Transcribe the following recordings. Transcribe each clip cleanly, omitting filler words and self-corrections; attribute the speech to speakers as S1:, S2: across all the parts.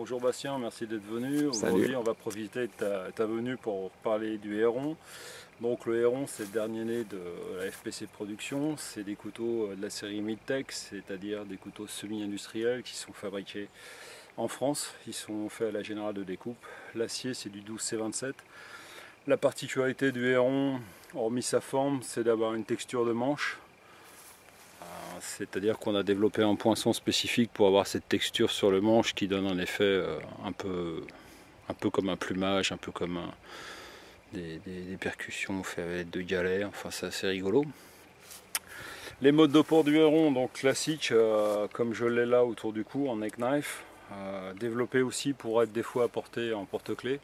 S1: Bonjour Bastien, merci d'être venu.
S2: Aujourd'hui,
S1: on va profiter de ta venue pour parler du Héron. Donc le Héron, c'est le dernier né de la FPC Production. C'est des couteaux de la série Midtech, c'est-à-dire des couteaux semi-industriels qui sont fabriqués en France. Ils sont faits à la Générale de découpe. L'acier, c'est du 12C27. La particularité du Héron, hormis sa forme, c'est d'avoir une texture de manche. C'est-à-dire qu'on a développé un poinçon spécifique pour avoir cette texture sur le manche qui donne un effet un peu comme un plumage, un peu comme des percussions faites avec de galets. Enfin, c'est assez rigolo. Les modes de port du Héron, donc classique, comme je l'ai là autour du cou en neck knife, développé aussi pour être des fois porté en porte-clés,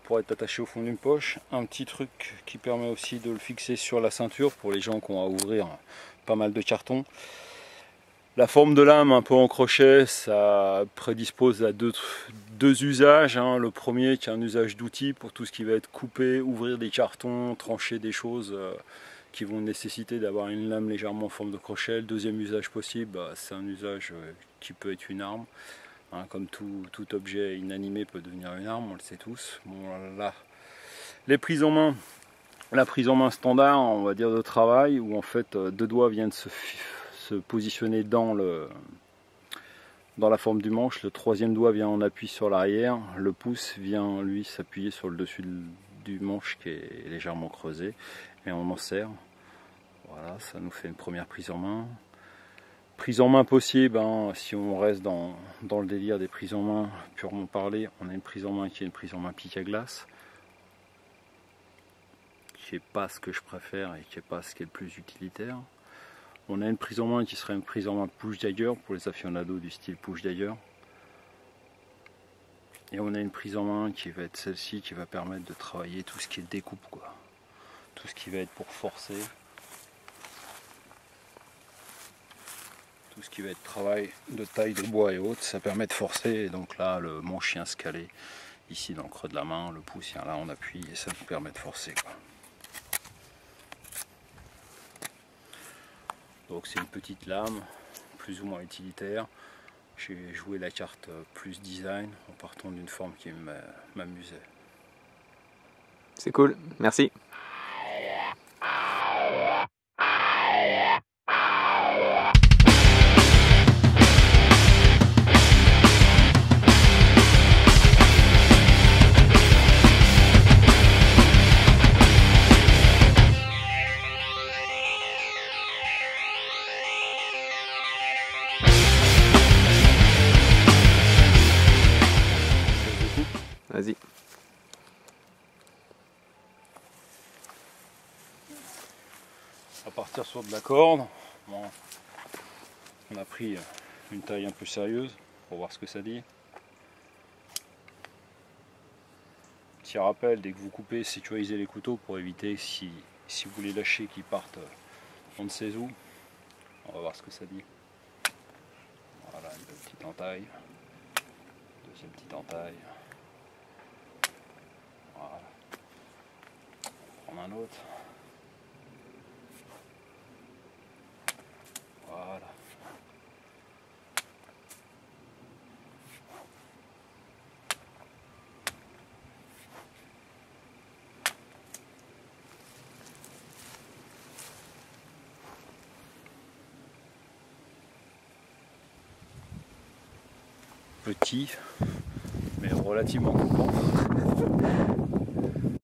S1: pour être attaché au fond d'une poche. Un petit truc qui permet aussi de le fixer sur la ceinture pour les gens qui ont à ouvrir pas mal de cartons. La forme de lame un peu en crochet, ça prédispose à deux usages. Le premier qui est un usage d'outil pour tout ce qui va être couper, ouvrir des cartons, trancher des choses qui vont nécessiter d'avoir une lame légèrement en forme de crochet. Le deuxième usage possible, c'est un usage qui peut être une arme. Comme tout objet inanimé peut devenir une arme, on le sait tous. Bon, là, les prises en main. La prise en main standard, on va dire de travail, où en fait deux doigts viennent se positionner dans la forme du manche. Le troisième doigt vient en appui sur l'arrière. Le pouce vient lui s'appuyer sur le dessus du manche qui est légèrement creusé. Et on en serre. Voilà, ça nous fait une première prise en main. Prise en main possible, si on reste dans le délire des prises en main, purement parler, on a une prise en main qui est une prise en main pique à glace. Qui n'est pas ce que je préfère et qui n'est pas ce qui est le plus utilitaire. On a une prise en main qui serait une prise en main push dagger pour les aficionados du style push dagger. Et on a une prise en main qui va être celle-ci, qui va permettre de travailler tout ce qui est découpe, quoi. Tout ce qui va être pour forcer. Tout ce qui va être travail de taille de bois et autres, ça permet de forcer. Et donc là, le manche vient se caler ici dans le creux de la main, le pouce vient là en appui et ça nous permet de forcer, quoi. Donc c'est une petite lame, plus ou moins utilitaire. J'ai joué la carte plus design en partant d'une forme qui m'amusait.
S2: C'est cool, merci. Vas-y.
S1: À partir sur de la corde, bon, on a pris une taille un peu sérieuse pour voir ce que ça dit. Petit rappel, dès que vous coupez, sécurisez les couteaux pour éviter si vous les lâchez qu'ils partent on ne sait où. On va voir ce que ça dit. Voilà, une petite entaille. Deuxième petite entaille. Voilà. On va prendre un autre. Voilà. Petit, mais relativement coupant.